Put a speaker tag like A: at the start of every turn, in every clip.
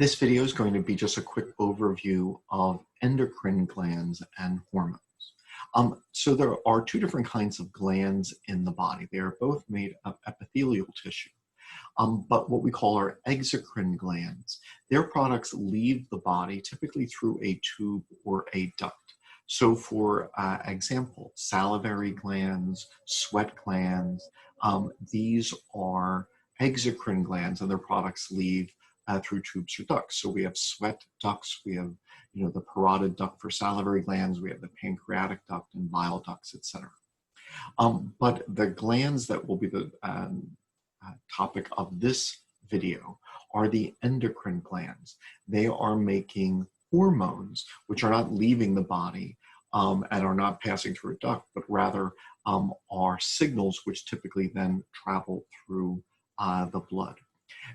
A: This video is going to be just a quick overview of endocrine glands and hormones. So there are two different kinds of glands in the body. They are both made of epithelial tissue. But what we call our exocrine glands, their products leave the body typically through a tube or a duct. So for example, salivary glands, sweat glands, these are exocrine glands and their products leave through tubes or ducts. So we have sweat ducts, we have the parotid duct for salivary glands, we have the pancreatic duct and bile ducts, etc. But the glands that will be the topic of this video are the endocrine glands. They are making hormones, which are not leaving the body and are not passing through a duct, but rather are signals which typically then travel through the blood.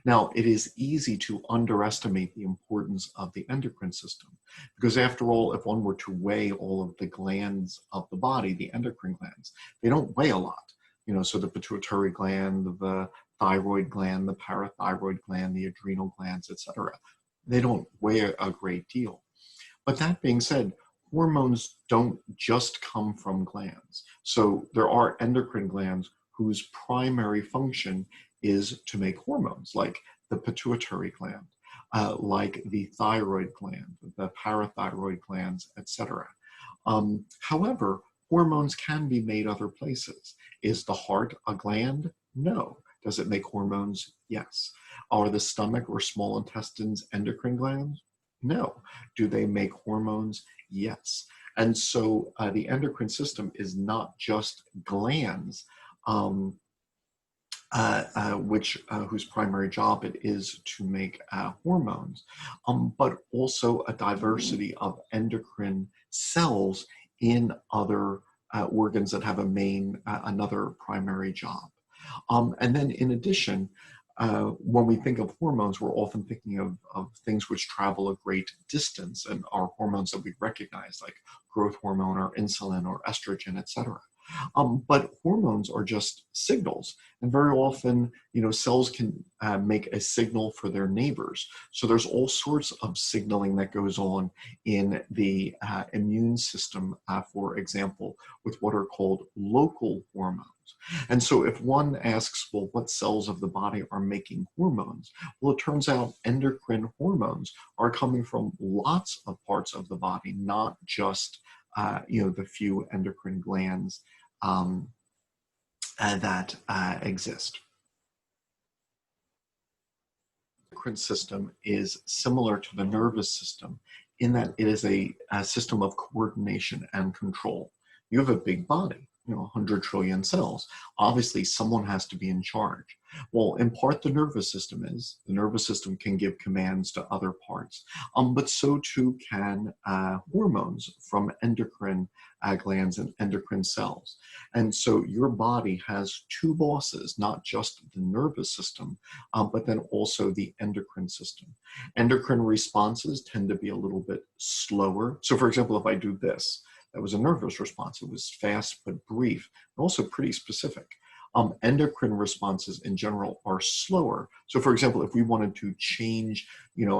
A: Now, it is easy to underestimate the importance of the endocrine system because after all, if one were to weigh all of the glands of the body, the endocrine glands, they don't weigh a lot. So the pituitary gland, the thyroid gland, the parathyroid gland, the adrenal glands, etc. They don't weigh a great deal. But that being said, hormones don't just come from glands. So there are endocrine glands whose primary function is to make hormones, like the pituitary gland, like the thyroid gland, the parathyroid glands, etc. However, hormones can be made other places. Is the heart a gland? No. Does it make hormones? Yes. Are the stomach or small intestines endocrine glands? No. Do they make hormones? Yes. And so the endocrine system is not just glands, whose primary job it is to make hormones, but also a diversity of endocrine cells in other organs that have another primary job. And then in addition, when we think of hormones, we're often thinking of things which travel a great distance and are hormones that we recognize, like growth hormone or insulin or estrogen, etc. But hormones are just signals, and very often, cells can make a signal for their neighbors. So there's all sorts of signaling that goes on in the immune system, for example, with what are called local hormones. And so if one asks, well, what cells of the body are making hormones? Well, it turns out endocrine hormones are coming from lots of parts of the body, not just the few endocrine glands that exist. The endocrine system is similar to the nervous system in that it is a system of coordination and control. You have a big body, 100 trillion cells. Obviously, someone has to be in charge. Well, in part, the nervous system is. The nervous system can give commands to other parts, but so too can hormones from endocrine glands and endocrine cells. And so your body has two bosses, not just the nervous system, but then also the endocrine system. Endocrine responses tend to be a little bit slower. So for example, if I do this, that was a nervous response. It was fast but brief, and also pretty specific. Endocrine responses in general are slower. So for example, if we wanted to change,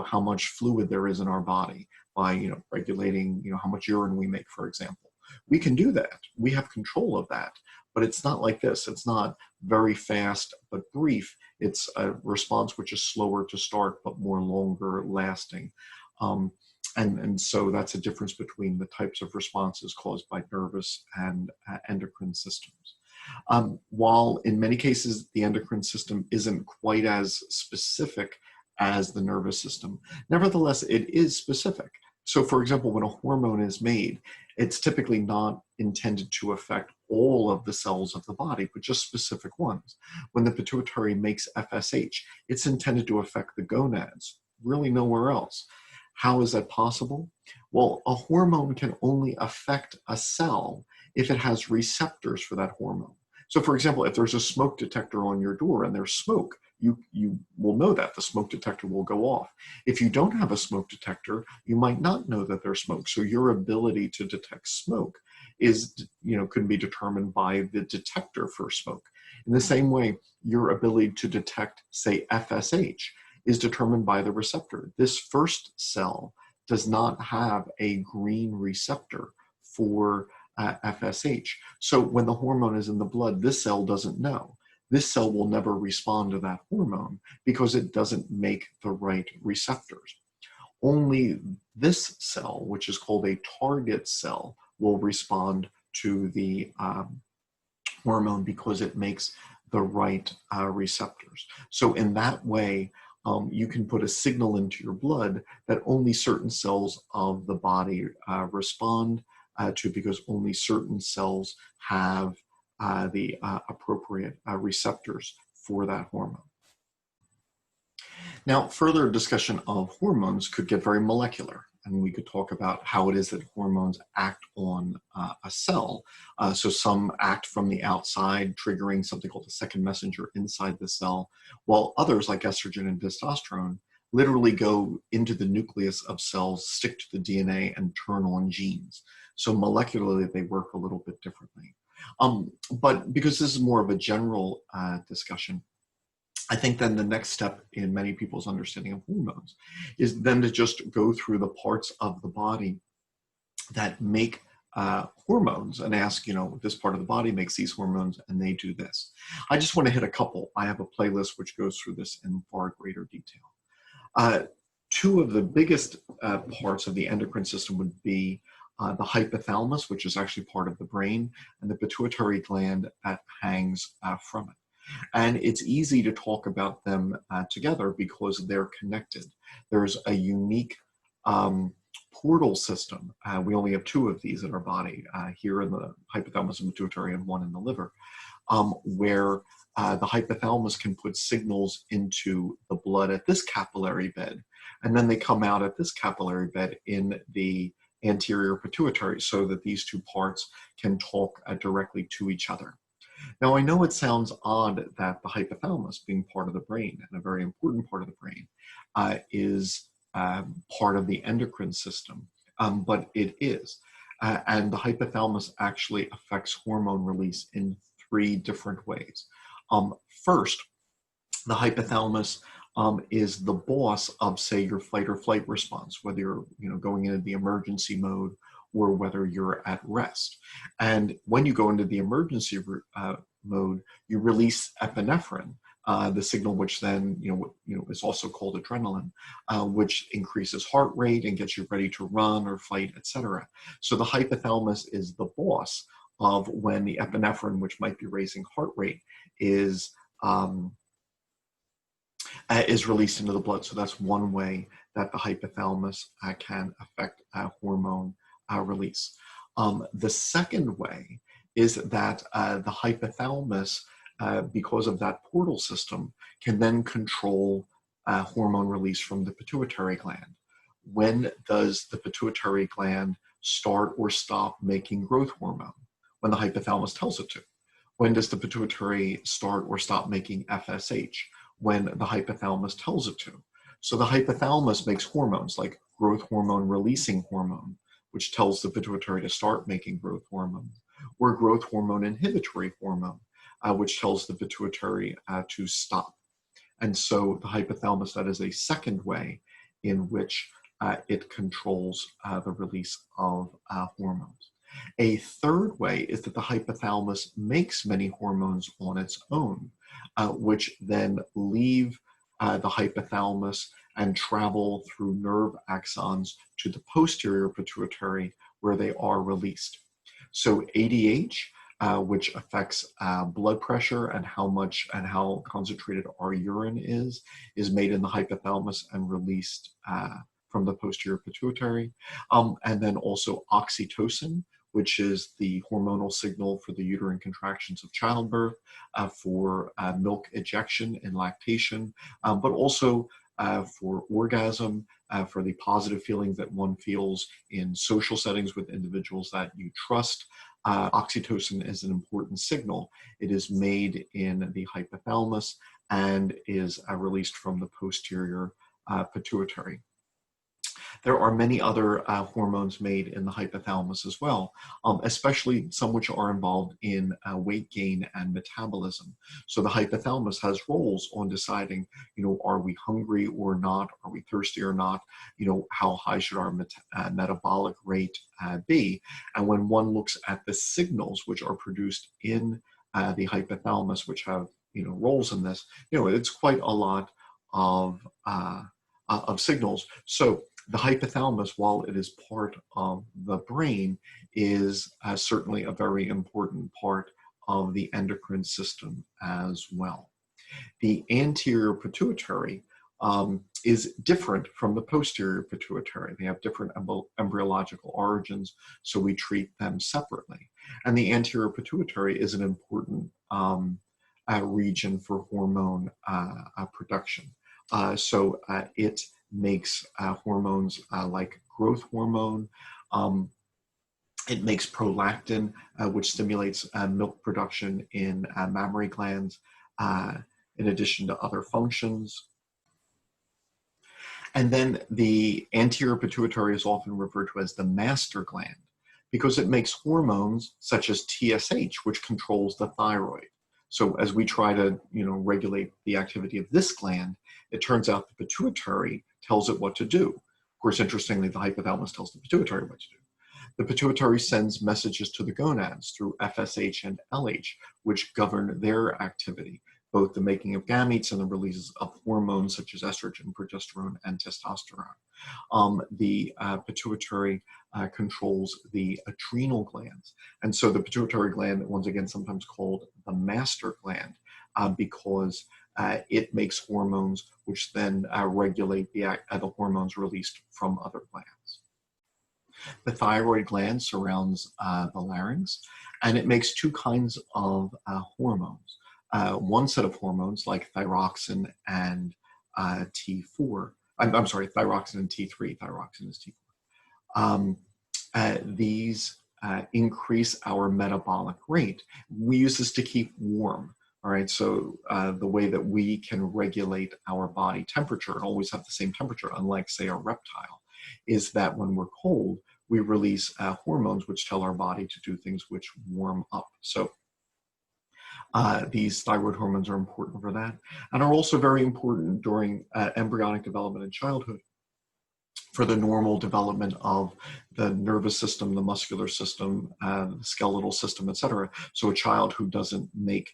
A: how much fluid there is in our body by, regulating, how much urine we make, for example, we can do that. We have control of that, but it's not like this. It's not very fast but brief. It's a response which is slower to start, but more longer lasting. And so that's a difference between the types of responses caused by nervous and endocrine systems. While in many cases, the endocrine system isn't quite as specific as the nervous system, nevertheless, it is specific. So for example, when a hormone is made, it's typically not intended to affect all of the cells of the body, but just specific ones. When the pituitary makes FSH, it's intended to affect the gonads, really nowhere else. How is that possible? Well, a hormone can only affect a cell if it has receptors for that hormone. So for example, if there's a smoke detector on your door and there's smoke, you will know that the smoke detector will go off. If you don't have a smoke detector, you might not know that there's smoke. So your ability to detect smoke could be determined by the detector for smoke. In the same way, your ability to detect, say, FSH is determined by the receptor. This first cell does not have a green receptor for FSH. So when the hormone is in the blood, this cell doesn't know. This cell will never respond to that hormone because it doesn't make the right receptors. Only this cell, which is called a target cell, will respond to the hormone because it makes the right receptors. So in that way, you can put a signal into your blood that only certain cells of the body respond to, because only certain cells have the appropriate receptors for that hormone. Now, further discussion of hormones could get very molecular, and we could talk about how it is that hormones act on a cell. So some act from the outside, triggering something called a second messenger inside the cell, while others, like estrogen and testosterone, literally go into the nucleus of cells, stick to the DNA, and turn on genes. So molecularly, they work a little bit differently. But because this is more of a general discussion, I think then the next step in many people's understanding of hormones is then to just go through the parts of the body that make hormones and ask, this part of the body makes these hormones and they do this. I just want to hit a couple. I have a playlist which goes through this in far greater detail. Two of the biggest parts of the endocrine system would be the hypothalamus, which is actually part of the brain, and the pituitary gland that hangs from it. And it's easy to talk about them together because they're connected. There's a unique portal system. We only have two of these in our body, here in the hypothalamus and pituitary and one in the liver, where the hypothalamus can put signals into the blood at this capillary bed, and then they come out at this capillary bed in the anterior pituitary, so that these two parts can talk directly to each other. Now, I know it sounds odd that the hypothalamus, being part of the brain and a very important part of the brain, is part of the endocrine system, but it is. And the hypothalamus actually affects hormone release in three different ways. First, the hypothalamus is the boss of, say, your fight or flight response, whether you're going into the emergency mode or whether you're at rest. And when you go into the emergency mode, you release epinephrine, the signal which then is also called adrenaline, which increases heart rate and gets you ready to run or fight, etc. So the hypothalamus is the boss of when the epinephrine, which might be raising heart rate, is released into the blood. So that's one way that the hypothalamus can affect hormone release. The second way is that the hypothalamus, because of that portal system, can then control hormone release from the pituitary gland. When does the pituitary gland start or stop making growth hormone? When the hypothalamus tells it to. When does the pituitary start or stop making FSH? When the hypothalamus tells it to. So the hypothalamus makes hormones like growth hormone releasing hormone, which tells the pituitary to start making growth hormone, or growth hormone inhibitory hormone, which tells the pituitary to stop. And so the hypothalamus, that is a second way in which it controls the release of hormones. A third way is that the hypothalamus makes many hormones on its own, which then leave the hypothalamus and travel through nerve axons to the posterior pituitary, where they are released. So ADH, which affects blood pressure and how concentrated our urine is made in the hypothalamus and released from the posterior pituitary. And then also oxytocin, which is the hormonal signal for the uterine contractions of childbirth, for milk ejection and lactation, but also for orgasm, for the positive feelings that one feels in social settings with individuals that you trust. Oxytocin is an important signal. It is made in the hypothalamus and is released from the posterior pituitary. There are many other hormones made in the hypothalamus as well, especially some which are involved in weight gain and metabolism. So the hypothalamus has roles on deciding, are we hungry or not? Are we thirsty or not? How high should our metabolic rate be? And when one looks at the signals which are produced in the hypothalamus, which have roles in this, it's quite a lot of signals. So the hypothalamus, while it is part of the brain, is certainly a very important part of the endocrine system as well. The anterior pituitary is different from the posterior pituitary. They have different embryological origins, so we treat them separately. And the anterior pituitary is an important region for hormone production. So it makes hormones like growth hormone. It makes prolactin, which stimulates milk production in mammary glands, in addition to other functions. And then the anterior pituitary is often referred to as the master gland because it makes hormones such as TSH, which controls the thyroid. So as we try to, regulate the activity of this gland, it turns out the pituitary tells it what to do. Of course, interestingly, the hypothalamus tells the pituitary what to do. The pituitary sends messages to the gonads through FSH and LH, which govern their activity, both the making of gametes and the releases of hormones such as estrogen, progesterone, and testosterone. The pituitary controls the adrenal glands. And so the pituitary gland, once again, sometimes called the master gland, because it makes hormones which then regulate the hormones released from other glands. The thyroid gland surrounds the larynx, and it makes two kinds of hormones. One set of hormones like thyroxine and T4. I'm sorry, thyroxine and T3. Thyroxine is T4. These increase our metabolic rate. We use this to keep warm. All right, so the way that we can regulate our body temperature and always have the same temperature, unlike, say, a reptile, is that when we're cold, we release hormones which tell our body to do things which warm up. So these thyroid hormones are important for that, and are also very important during embryonic development in childhood for the normal development of the nervous system, the muscular system, the skeletal system, etc. So a child who doesn't make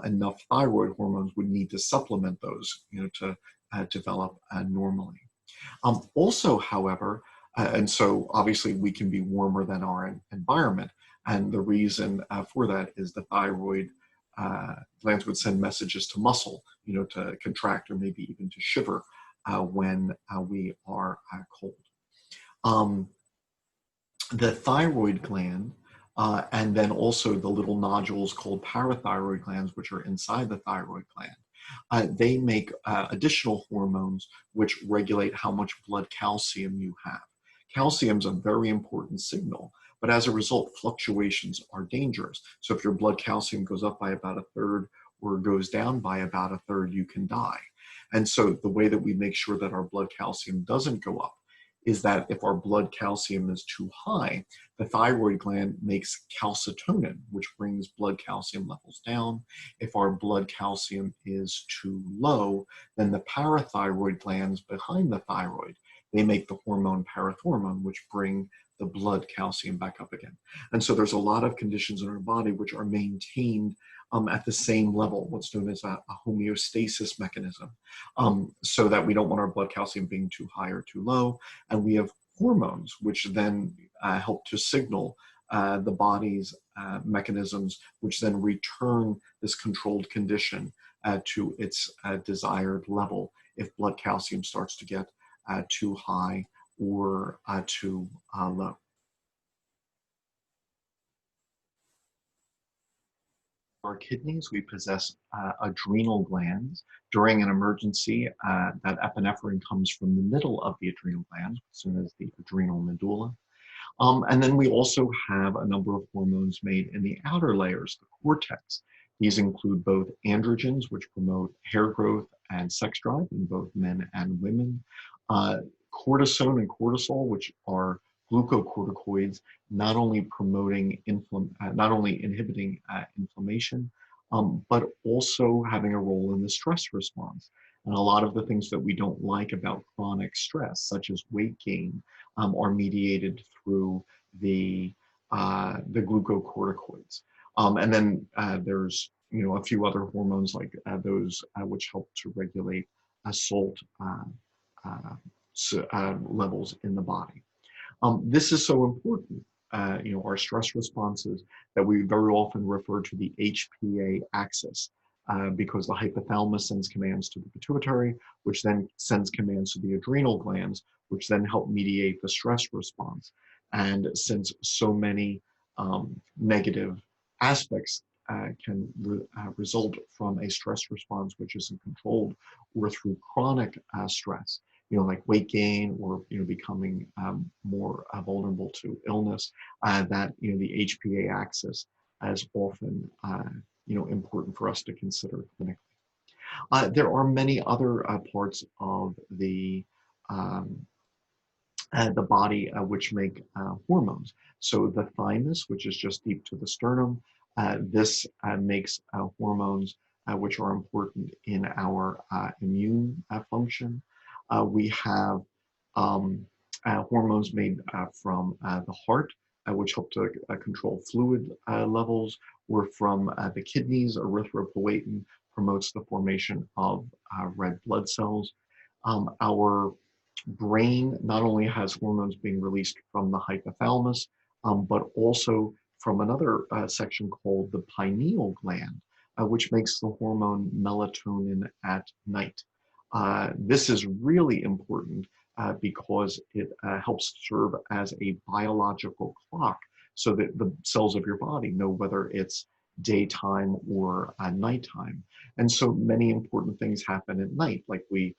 A: enough thyroid hormones would need to supplement those, to develop normally. Also, however, and so obviously we can be warmer than our environment, and the reason for that is the thyroid glands would send messages to muscle, to contract or maybe even to shiver when we are cold. The thyroid gland and then also the little nodules called parathyroid glands, which are inside the thyroid gland, they make additional hormones which regulate how much blood calcium you have. Calcium is a very important signal, but as a result, fluctuations are dangerous. So if your blood calcium goes up by about a third or goes down by about a third, you can die. And so the way that we make sure that our blood calcium doesn't go up is that if our blood calcium is too high, the thyroid gland makes calcitonin, which brings blood calcium levels down. If our blood calcium is too low, then the parathyroid glands behind the thyroid, they make the hormone parathormone, which bring the blood calcium back up again. And so there's a lot of conditions in our body which are maintained at the same level, what's known as a homeostasis mechanism, so that we don't want our blood calcium being too high or too low. And we have hormones, which then help to signal the body's mechanisms, which then return this controlled condition to its desired level if blood calcium starts to get too high or too low. Our kidneys, we possess adrenal glands. During an emergency, that epinephrine comes from the middle of the adrenal gland, known as the adrenal medulla. And then we also have a number of hormones made in the outer layers, the cortex. These include both androgens, which promote hair growth and sex drive in both men and women, cortisone and cortisol, which are glucocorticoids, not only not only inhibiting inflammation, but also having a role in the stress response. And a lot of the things that we don't like about chronic stress, such as weight gain, are mediated through the glucocorticoids. And then there's a few other hormones like those which help to regulate salt levels in the body. This is so important, our stress responses, that we very often refer to the HPA axis, because the hypothalamus sends commands to the pituitary, which then sends commands to the adrenal glands, which then help mediate the stress response. And since so many negative aspects can result from a stress response which isn't controlled, or through chronic stress, like weight gain, or becoming more vulnerable to illness, that the HPA axis is often important for us to consider clinically. There are many other parts of the body which make hormones. So the thymus, which is just deep to the sternum, this makes hormones which are important in our immune function. We have hormones made from the heart, which help to control fluid levels, or from the kidneys. Erythropoietin promotes the formation of red blood cells. Our brain not only has hormones being released from the hypothalamus, but also from another section called the pineal gland, which makes the hormone melatonin at night. This is really important because it helps serve as a biological clock, so that the cells of your body know whether it's daytime or nighttime. And so many important things happen at night, like we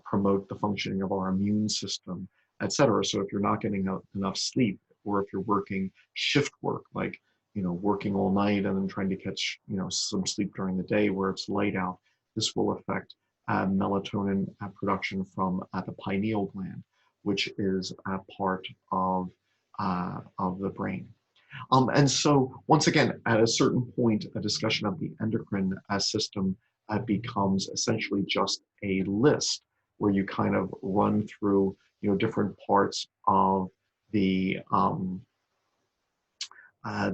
A: promote the functioning of our immune system, et cetera. So if you're not getting enough sleep, or if you're working shift work, like working all night and then trying to catch some sleep during the day where it's light out, this will affect melatonin production from the pineal gland, which is a part of the brain. And so once again, at a certain point, a discussion of the endocrine system becomes essentially just a list where you kind of run through different parts of the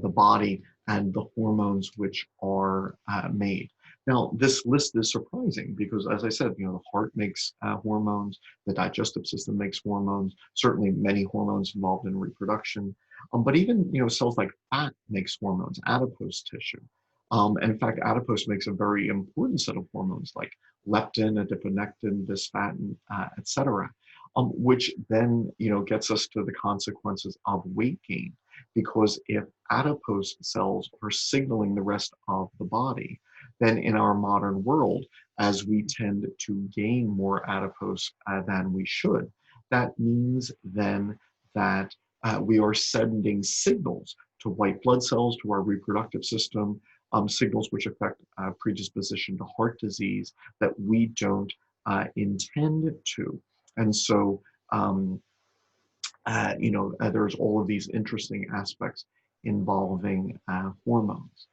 A: body and the hormones which are made. Now, this list is surprising because, as I said, the heart makes hormones, the digestive system makes hormones, certainly many hormones involved in reproduction, but even cells like fat makes hormones, adipose tissue. And in fact, adipose makes a very important set of hormones like leptin, adiponectin, bisphatin, et cetera, which then gets us to the consequences of weight gain. Because if adipose cells are signaling the rest of the body, then in our modern world, as we tend to gain more adipose than we should, that means then that we are sending signals to white blood cells, to our reproductive system, signals which affect predisposition to heart disease that we don't intend to. And so, there's all of these interesting aspects involving hormones.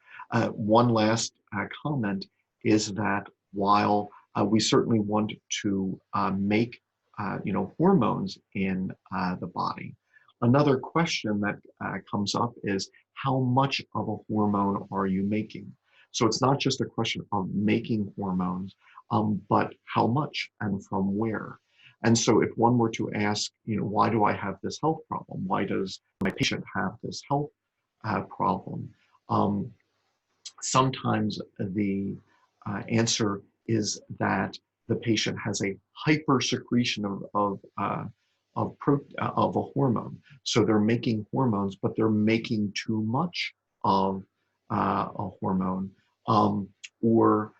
A: One last comment is that while we certainly want to make hormones in the body, another question that comes up is, how much of a hormone are you making? So it's not just a question of making hormones, but how much and from where. And so if one were to ask, why do I have this health problem? Why does my patient have this health problem? Sometimes the answer is that the patient has a hypersecretion of a hormone. So they're making hormones, but they're making too much of a hormone, or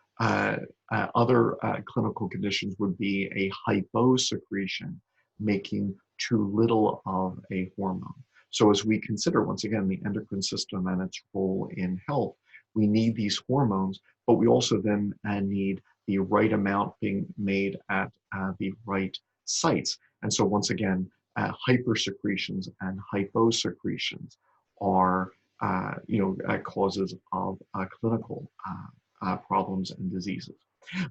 A: other clinical conditions would be a hyposecretion, making too little of a hormone. So as we consider, once again, the endocrine system and its role in health, we need these hormones, but we also then need the right amount being made at the right sites. And so once again, hypersecretions and hyposecretions are causes of clinical problems and diseases.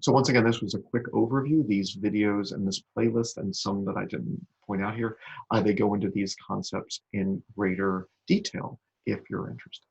A: So once again, this was a quick overview. These videos and this playlist and some that I didn't point out here, they go into these concepts in greater detail if you're interested.